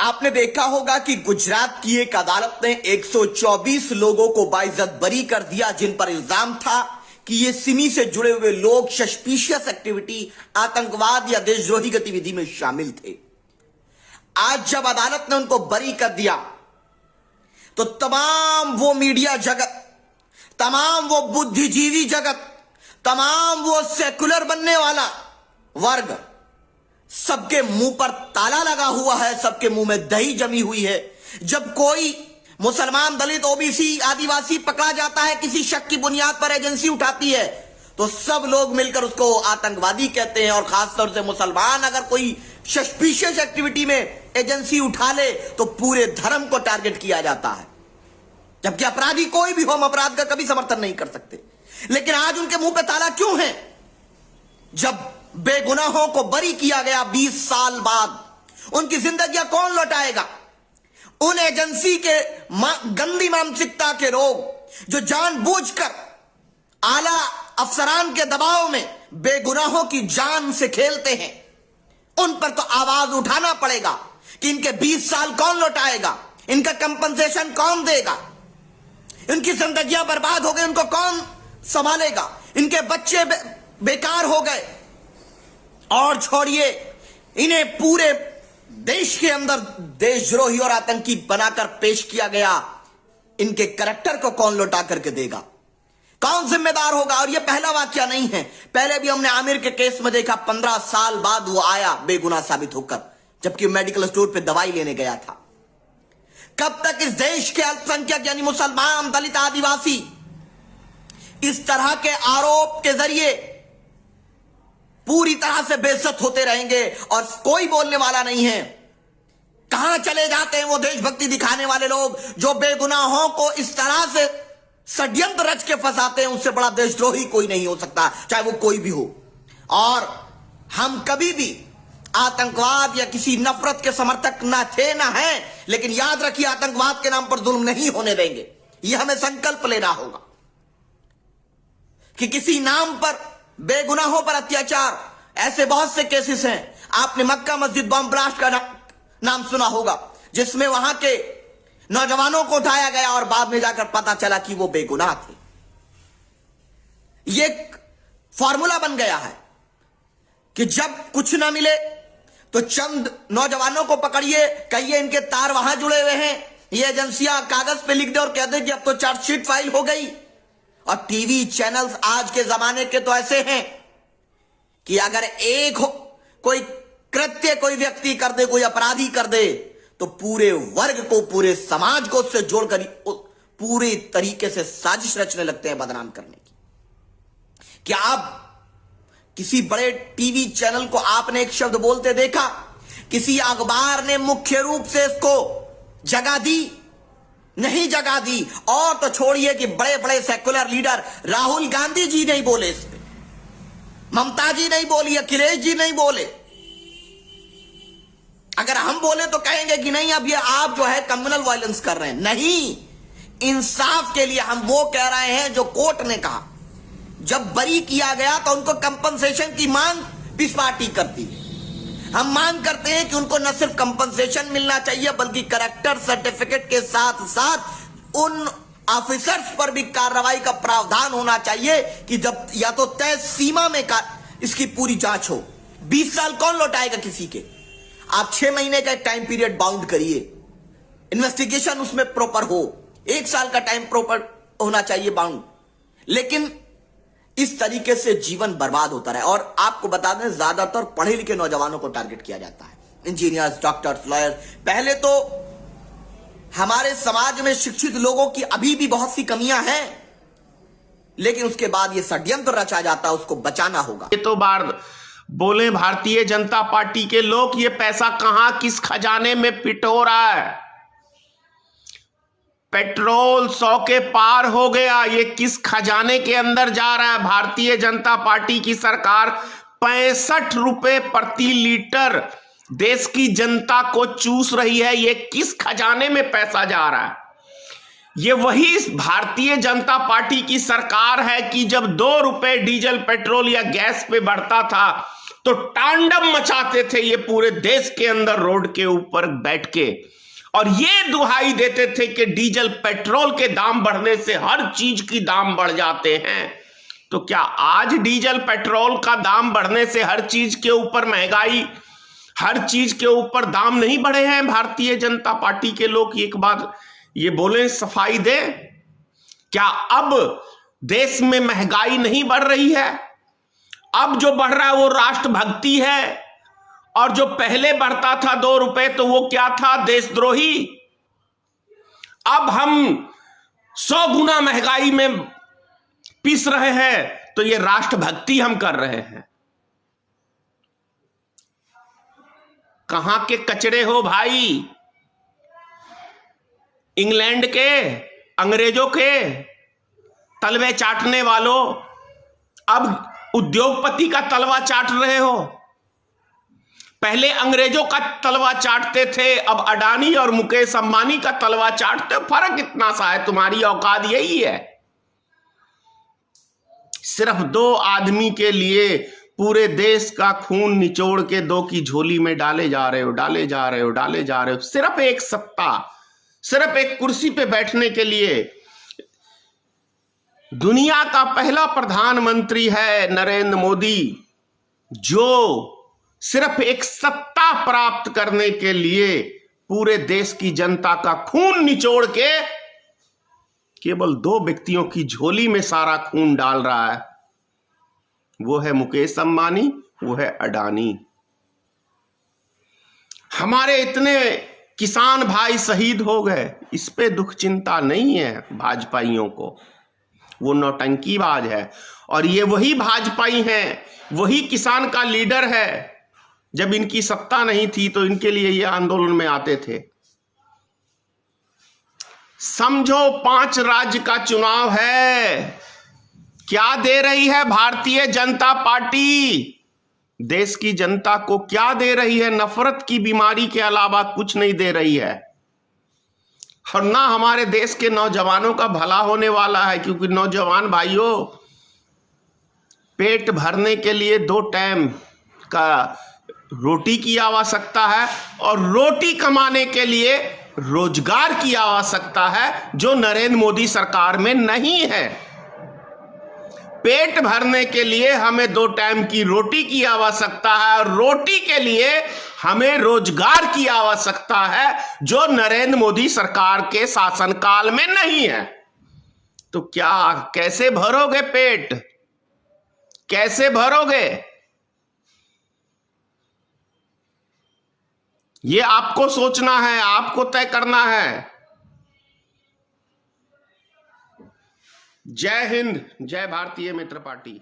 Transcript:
आपने देखा होगा कि गुजरात की एक अदालत ने 124 लोगों को बाइज्जत बरी कर दिया, जिन पर इल्जाम था कि ये सिमी से जुड़े हुए लोग सस्पिशियस एक्टिविटी, आतंकवाद या देशद्रोही गतिविधि में शामिल थे। आज जब अदालत ने उनको बरी कर दिया तो तमाम वो मीडिया जगत, तमाम वो बुद्धिजीवी जगत, तमाम वो सेकुलर बनने वाला वर्ग, सबके मुंह पर ताला लगा हुआ है, सबके मुंह में दही जमी हुई है। जब कोई मुसलमान, दलित, ओबीसी, आदिवासी पकड़ा जाता है, किसी शक की बुनियाद पर एजेंसी उठाती है, तो सब लोग मिलकर उसको आतंकवादी कहते हैं। और खासतौर से मुसलमान अगर कोई सस्पिशियस एक्टिविटी में एजेंसी उठा ले तो पूरे धर्म को टारगेट किया जाता है, जबकि अपराधी कोई भी हो, हम अपराध का कभी समर्थन नहीं कर सकते। लेकिन आज उनके मुंह पे ताला क्यों है? जब बेगुनाहों को बरी किया गया 20 साल बाद, उनकी जिंदगियां कौन लौटाएगा? उन एजेंसी के गंदी मानसिकता के लोग जो जानबूझकर आला अफसरान के दबाव में बेगुनाहों की जान से खेलते हैं, उन पर तो आवाज उठाना पड़ेगा कि इनके 20 साल कौन लौटाएगा, इनका कंपनसेशन कौन देगा, इनकी जिंदगियां बर्बाद हो गई, उनको कौन संभालेगा, इनके बच्चे बेकार हो गए। और छोड़िए, इन्हें पूरे देश के अंदर देशद्रोही और आतंकी बनाकर पेश किया गया, इनके करैक्टर को कौन लौटा करके देगा, कौन जिम्मेदार होगा? और यह पहला वाकया नहीं है, पहले भी हमने आमिर के केस में देखा, 15 साल बाद वो आया बेगुनाह साबित होकर, जबकि मेडिकल स्टोर पे दवाई लेने गया था। कब तक इस देश के अल्पसंख्यक यानी मुसलमान, दलित, आदिवासी इस तरह के आरोप के जरिए पूरी तरह से बेइज्जत होते रहेंगे और कोई बोलने वाला नहीं है? कहां चले जाते हैं वो देशभक्ति दिखाने वाले लोग जो बेगुनाहों को इस तरह से षड्यंत्र रच के फंसाते हैं? उससे बड़ा देशद्रोही कोई नहीं हो सकता, चाहे वो कोई भी हो। और हम कभी भी आतंकवाद या किसी नफरत के समर्थक ना थे ना हैं, लेकिन याद रखिए, आतंकवाद के नाम पर जुल्म नहीं होने देंगे। यह हमें संकल्प लेना होगा कि किसी नाम पर बेगुनाहों पर अत्याचार, ऐसे बहुत से केसेस हैं। आपने मक्का मस्जिद बम ब्लास्ट का नाम सुना होगा, जिसमें वहां के नौजवानों को उठाया गया और बाद में जाकर पता चला कि वो बेगुनाह थे। ये फॉर्मूला बन गया है कि जब कुछ ना मिले तो चंद नौजवानों को पकड़िए, कहिए इनके तार वहां जुड़े हुए हैं, ये एजेंसियां कागज पे लिख दे और कह दे कि अब तो चार्जशीट फाइल हो गई। और टीवी चैनल्स आज के जमाने के तो ऐसे हैं कि अगर एक कोई कृत्य कोई व्यक्ति कर दे, कोई अपराधी कर दे, तो पूरे वर्ग को, पूरे समाज को उससे जोड़कर पूरे तरीके से साजिश रचने लगते हैं बदनाम करने की। क्या आप किसी बड़े टीवी चैनल को आपने एक शब्द बोलते देखा? किसी अखबार ने मुख्य रूप से इसको जगह दी? नहीं जगह दी। और तो छोड़िए कि बड़े बड़े सेकुलर लीडर राहुल गांधी जी नहीं बोले इस पे, ममता जी नहीं बोली, अखिलेश जी नहीं बोले। अगर हम बोले तो कहेंगे कि नहीं, अब ये आप जो है कम्युनल वायलेंस कर रहे हैं। नहीं, इंसाफ के लिए हम वो कह रहे हैं जो कोर्ट ने कहा। जब बरी किया गया तो उनको कंपनसेशन की मांग पीस पार्टी करती है। हम मांग करते हैं कि उनको न सिर्फ कंपनसेशन मिलना चाहिए, बल्कि कैरेक्टर सर्टिफिकेट के साथ साथ उन ऑफिसर्स पर भी कार्रवाई का प्रावधान होना चाहिए कि जब या तो तय सीमा में इसकी पूरी जांच हो। 20 साल कौन लौटाएगा किसी के? आप 6 महीने का टाइम पीरियड बाउंड करिए, इन्वेस्टिगेशन उसमें प्रॉपर हो, 1 साल का टाइम प्रॉपर होना चाहिए बाउंड। लेकिन इस तरीके से जीवन बर्बाद होता रहा। और आपको बता दें, ज्यादातर पढ़े लिखे नौजवानों को टारगेट किया जाता है, इंजीनियर्स, डॉक्टर्स, लॉयर्स। पहले तो हमारे समाज में शिक्षित लोगों की अभी भी बहुत सी कमियां हैं, लेकिन उसके बाद ये षड्यंत्र रचा जाता है, उसको बचाना होगा। ये तो बार बोले भारतीय जनता पार्टी के लोग, ये पैसा कहां किस खजाने में फिट हो रहा है? पेट्रोल 100 के पार हो गया, ये किस खजाने के अंदर जा रहा है? भारतीय जनता पार्टी की सरकार 65 रुपए प्रति लीटर देश की जनता को चूस रही है। ये किस खजाने में पैसा जा रहा है? ये वही भारतीय जनता पार्टी की सरकार है कि जब 2 रुपए डीजल, पेट्रोल या गैस पे बढ़ता था, तो तांडव मचाते थे ये पूरे देश के अंदर रोड के ऊपर बैठ के, और ये दुहाई देते थे कि डीजल पेट्रोल के दाम बढ़ने से हर चीज की दाम बढ़ जाते हैं। तो क्या आज डीजल पेट्रोल का दाम बढ़ने से हर चीज के ऊपर महंगाई, हर चीज के ऊपर दाम नहीं बढ़े हैं? भारतीय जनता पार्टी के लोग एक बार ये बोलें, सफाई दे, क्या अब देश में महंगाई नहीं बढ़ रही है? अब जो बढ़ रहा है वो राष्ट्रभक्ति है, और जो पहले बढ़ता था 2 रुपए तो वो क्या था? देशद्रोही। अब हम 100 गुना महंगाई में पिस रहे हैं तो ये राष्ट्रभक्ति हम कर रहे हैं। कहां के कचरे हो भाई? इंग्लैंड के, अंग्रेजों के तलवे चाटने वालों, अब उद्योगपति का तलवा चाट रहे हो। पहले अंग्रेजों का तलवा चाटते थे, अब अडानी और मुकेश अंबानी का तलवा चाटते हो। फर्क इतना सा है, तुम्हारी औकात यही है। सिर्फ 2 आदमी के लिए पूरे देश का खून निचोड़ के 2 की झोली में डाले जा रहे हो, डाले जा रहे हो, डाले जा रहे हो। सिर्फ एक सत्ता, सिर्फ एक कुर्सी पे बैठने के लिए। दुनिया का पहला प्रधानमंत्री है नरेंद्र मोदी, जो सिर्फ एक सत्ता प्राप्त करने के लिए पूरे देश की जनता का खून निचोड़ के केवल 2 व्यक्तियों की झोली में सारा खून डाल रहा है। वो है मुकेश अंबानी, वो है अडानी। हमारे इतने किसान भाई शहीद हो गए, इस पे दुख चिंता नहीं है भाजपाइयों को। वो नौटंकीबाज है, और ये वही भाजपाई हैं, वही किसान का लीडर है। जब इनकी सत्ता नहीं थी तो इनके लिए ये आंदोलन में आते थे। समझो 5 राज्य का चुनाव है, क्या दे रही है भारतीय जनता पार्टी? देश की जनता को क्या दे रही है? नफरत की बीमारी के अलावा कुछ नहीं दे रही है। और ना हमारे देश के नौजवानों का भला होने वाला है, क्योंकि नौजवान भाइयों, पेट भरने के लिए 2 टाइम का रोटी की आवश्यकता है, और रोटी कमाने के लिए रोजगार की आवश्यकता है, जो नरेंद्र मोदी सरकार में नहीं है। पेट भरने के लिए हमें 2 टाइम की रोटी की आवश्यकता है, और रोटी के लिए हमें रोजगार की आवश्यकता है, जो नरेंद्र मोदी सरकार के शासनकाल में नहीं है। तो क्या, कैसे भरोगे पेट? कैसे भरोगे? ये आपको सोचना है, आपको तय करना है। जय हिंद, जय भारतीय मित्र पार्टी।